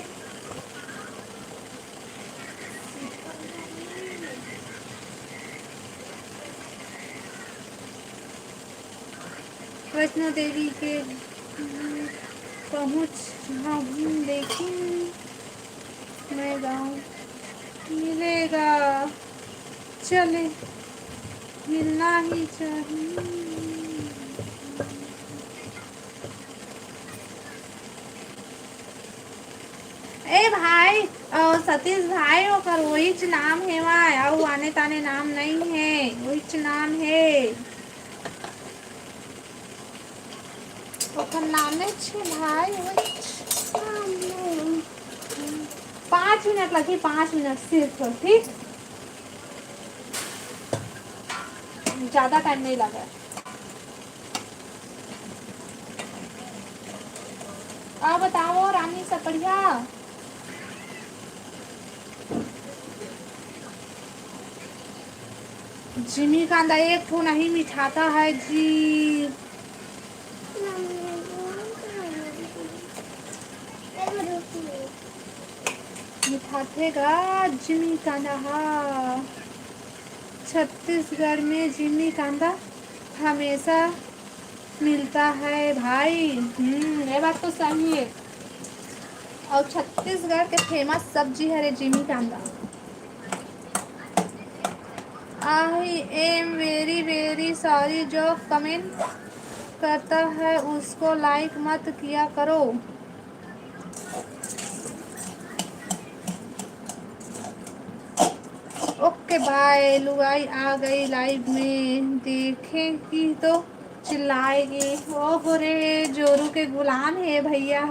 वैष्णो देवी के पहुँच हूँ लेकिन मैं गाँव मिलेगा चले मिलना ही चाहिए। ए भाई सतीश भाई ओकर वही नाम है वहाँ और आने ताने नाम नहीं है वही नाम है ओकर नामे छे भाई वही 5 मिनट लगी 5 मिनट सिर्फ ठीक ज्यादा टाइम नहीं लगा। अब बताओ रानी सब बढ़िया। जिमी कांदा एक ठो नहीं मिठाता है जी। मिठातेगा जिमी कांदा हाँ छत्तीसगढ़ में जिमी कांदा हमेशा मिलता है भाई। ये बात तो सही है और छत्तीसगढ़ के फेमस सब्जी है रे जिमी कांदा। I am very very sorry जो कमेंट करता है उसको लाइक मत किया करो। ओके बाय लुगाई आ गई लाइव में देखेगी तो चिल्लाएगी ओह रे जोरू के गुलाम है भैया।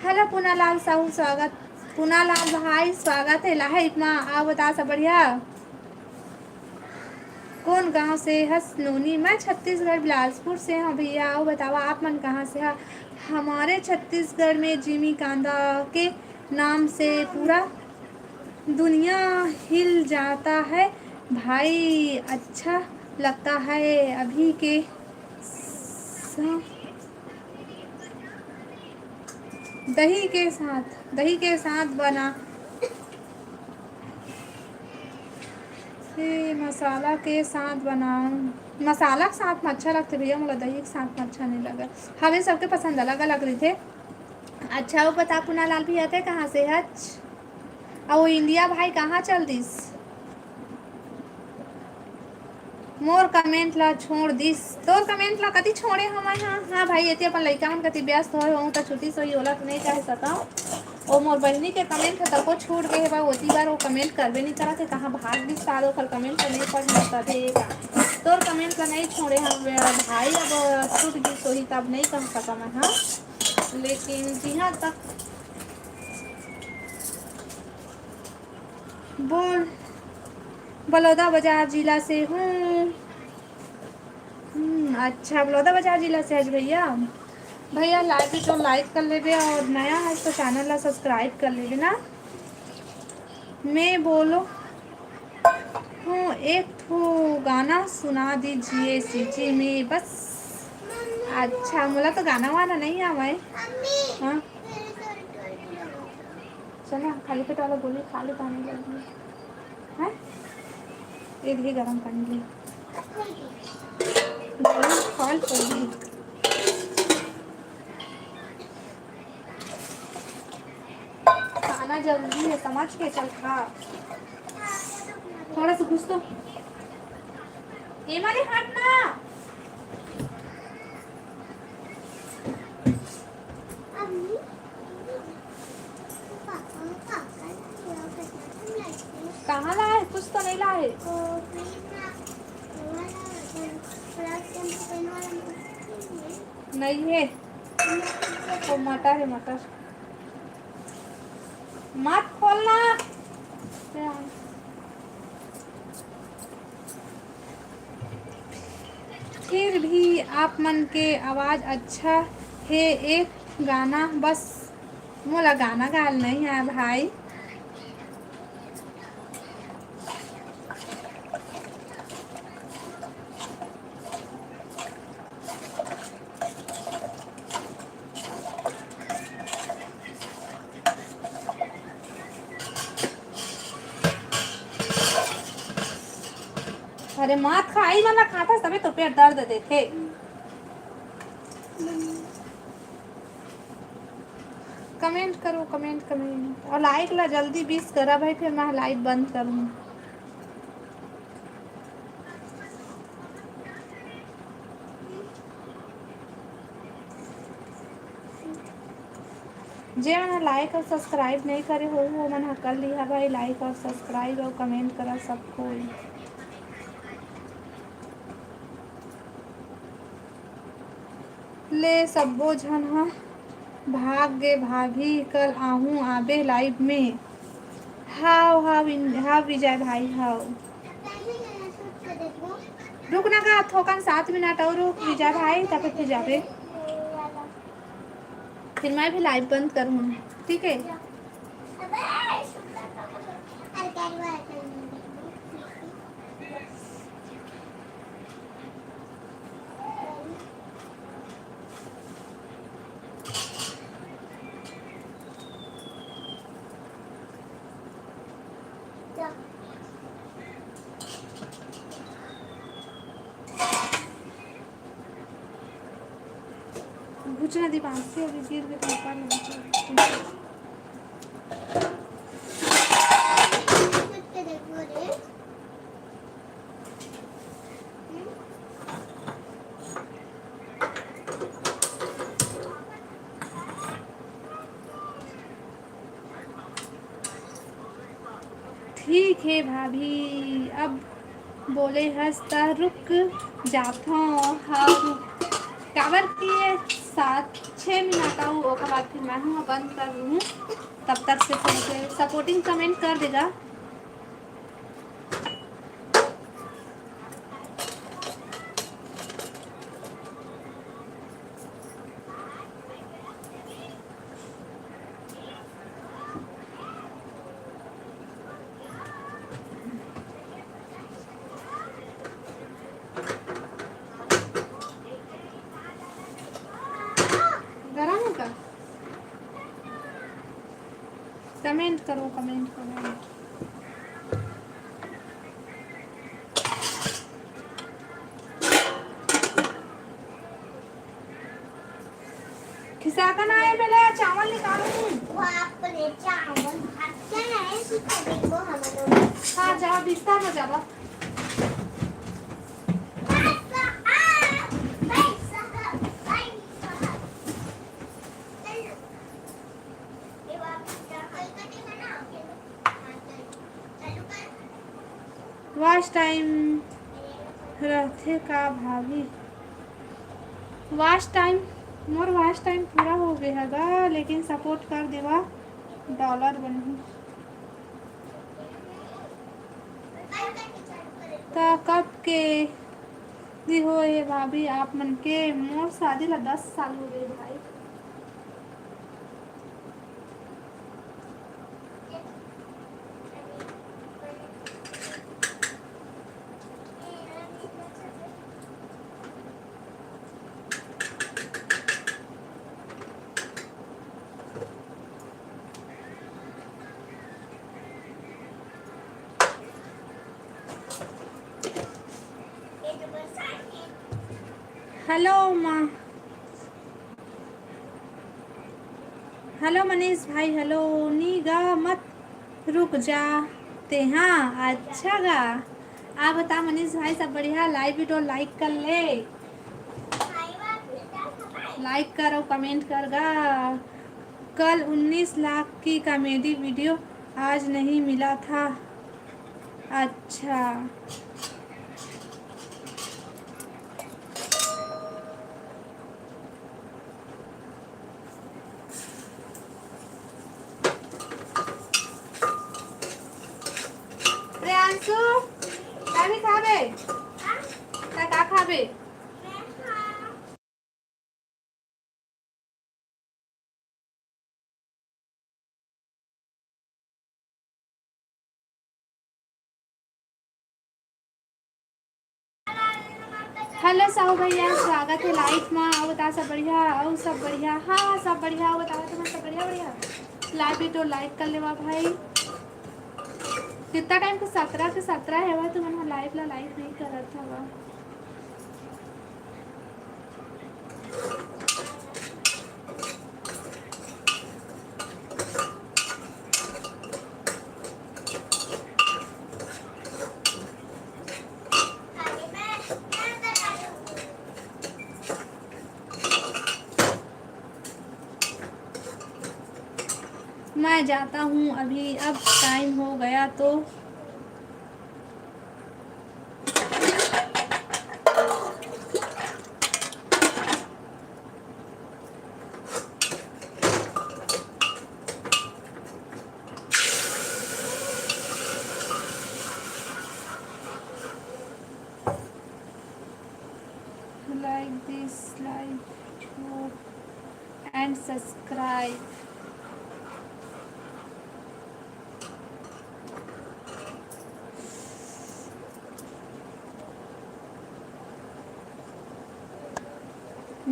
हेलो पुनालाल साहू स्वागत पुनालाल भाई स्वागत है लाइव में आओ बता सब बढ़िया। कौन गांव से हसनोनी मैं छत्तीसगढ़ बिलासपुर से हूँ भैया आओ बताओ आप मन कहाँ से है। हमारे छत्तीसगढ़ में जिमी कांदा के नाम से पूरा दुनिया हिल जाता है भाई। अच्छा लगता है अभी के दही के साथ बना मसाला के साथ बनाऊं मसाला के साथ में अच्छा लगता भैया मुझे दही के साथ में अच्छा नहीं लगा। हमें सबके पसंद अलग अलग रही थे। अच्छा वो बता पुना लाल भैया थे कहाँ से हच और इंडिया भाई कहाँ चल दिस मोर कमेंट ला छोड़ दिस तोर कमेंट ला कति छोड़े हम हाँ हाँ भाई ये अपन लड़का मन कति व्यस्त हो तो छुट्टी सही होला तो नहीं कह सका ओ मोर बहनी के कमेंट है तको छूट गए बा ओती बार वो कमेंट करबे नहीं करा थे कहाँ भाग भी साल ओकर कमेंट तो नहीं पढ़ तबेगा तोर कमेंट का नहीं छोड़े हम भाई अब छूट गई सोही तब नहीं कह सका मैं हाँ लेकिन जहाँ तक बोल बलौदा बाजार जिला से हूँ। अच्छा बलौदा बाजार जिला से है भैया। भैया लाइव तो लाइक कर लेबे और नया है तो चैनल ला सब्सक्राइब कर लेबे ना। मैं बोलो हूँ एक ठो गाना सुना दीजिए सीजी में बस। अच्छा मोला तो गाना वाना नहीं आवा है। हाँ चलो खाली पेट वाला गोली खा ले पानी लगी है ये भी गर्म पानी ली गोली फॉल होगी। खाना जरूरी है समझ के चल खा थोड़ा सा घुस तो ये मारे हाथ ना। कहाँ लाए कुछ तो नहीं लाए। नहीं है तो मटर है मटर मत खोलना। फिर भी आप मन के आवाज़ अच्छा है एक गाना बस। मोला गाना गाल नहीं है भाई। अरे मात खाई वाला खाता तभी तो पेट दर्द देते। कमेंट करो कमेंट कमेंट और लाइक ला जल्दी 20 करा भाई फिर मैं लाइव बंद करूँ। जे मैंने लाइक और सब्सक्राइब नहीं करे हो वो मैंने कर लिया भाई लाइक और सब्सक्राइब और कमेंट करा सबको। ले सबो झन हाँ भाग गे भाभी कल आहूँ आबे लाइव में। हाव हाव हाव विजय भाई हाव रुक ना का थोकन 7 मिनट और रुक विजय भाई तब फिर जाबे फिर मैं भी लाइव बंद करूँ ठीक है। कुछ ना दीपान से अभी गिर के पापा ने ठीक है भाभी अब बोले हंसता रुक जाता हाँ रुक काबर की 7-6 मिनट आऊँ ओकर बाद फिर मैं हूँ बंद कर लूँ तब तक से फिर से सपोर्टिंग कमेंट कर देगा। गरम का कमेंट करो कमेंट कमेंट खिसा कर ना आए पहले चावल निकालो चावल हाँ जा बिस्तर में जावा वॉच टाइम रहते का भाभी। Watch time more watch time पूरा हो गया गा, लेकिन सपोर्ट कर देवा डॉलर बनी तो कब के दी हो ये भाभी आप मन के। मोर शादी ला 10 साल हो गए भाई। हेलो माँ, हेलो मनीष भाई, हेलो नी गा मत रुक जाते हाँ। अच्छा गा, आप बता मनीष भाई सब बढ़िया। लाइव वीडियो लाइक कर ले, लाइक कर और कमेंट कर गा। कल 19 लाख की कॉमेडी वीडियो आज नहीं मिला था। अच्छा प्रियांशु क्या भी खाबे, क्या खाबे। हेलो साहू भैया, स्वागत है लाइफ में। आओ बता सब बढ़िया, आओ सब बढ़िया। हाँ सब बढ़िया, आओ बताओ तुम्हें सब बढ़िया बढ़िया। लाइव वीडियो लाइक कर लेवा भाई। कितना टाइम के 17 के 17 है वह तुम्हें लाइव ला लाइक नहीं कर रहा था वह। मैं जाता हूँ अभी, अब टाइम हो गया तो। Like this live and subscribe.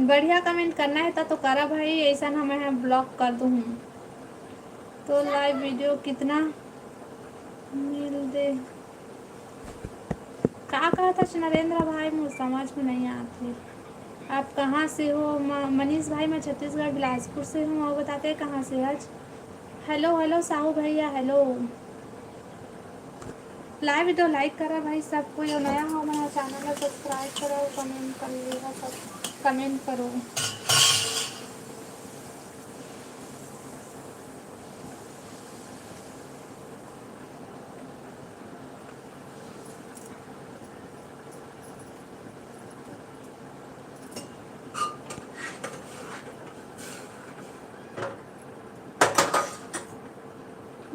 बढ़िया कमेंट करना है तो करा भाई, ऐसा ना मैं ब्लॉक कर दूँ। तो लाइव वीडियो कितना मिल दे का कहा था नरेंद्र भाई, मुझे समझ में नहीं आते। आप कहाँ से हो मनीष भाई? मैं छत्तीसगढ़ बिलासपुर से हूँ। और बताते हैं कहाँ से आज। हेलो हेलो साहू भैया, हेलो। लाइव वीडियो लाइक करा भाई सब कोई, और नया हो मेरा चैनल है सब्सक्राइब करो, कमेंट कर लेगा सब, कमेंट करो।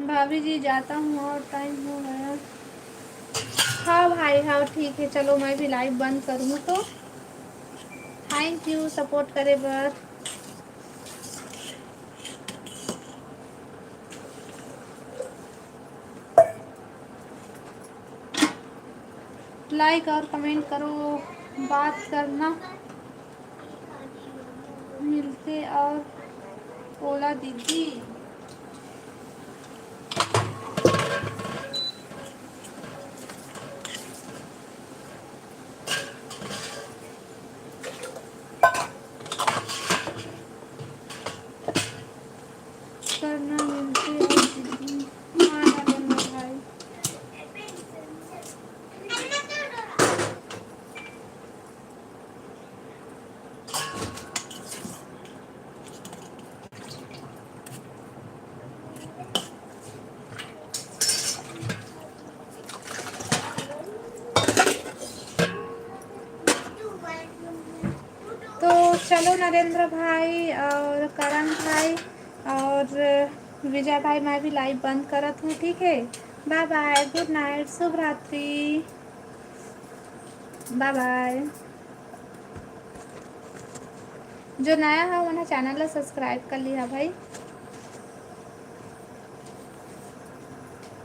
भाभी जी जाता हूँ और टाइम हो गया। हाँ भाई हाँ ठीक है, चलो मैं भी लाइव बंद करूँ तो। थैंक यू सपोर्ट करे बर। लाइक और कमेंट करो, बात करना मिलते और बोला दीदी। करना मिलते और दीदी। हाँ नरेंद्र भाई। चलो नरेंद्र भाई और करण भाई और विजय भाई, मैं भी लाइव बंद करत हूँ, ठीक है। बाय बाय, गुड नाइट, शुभ रात्रि, बाय बाय। जो नया है वो ना चैनल ला सब्सक्राइब कर लिया भाई।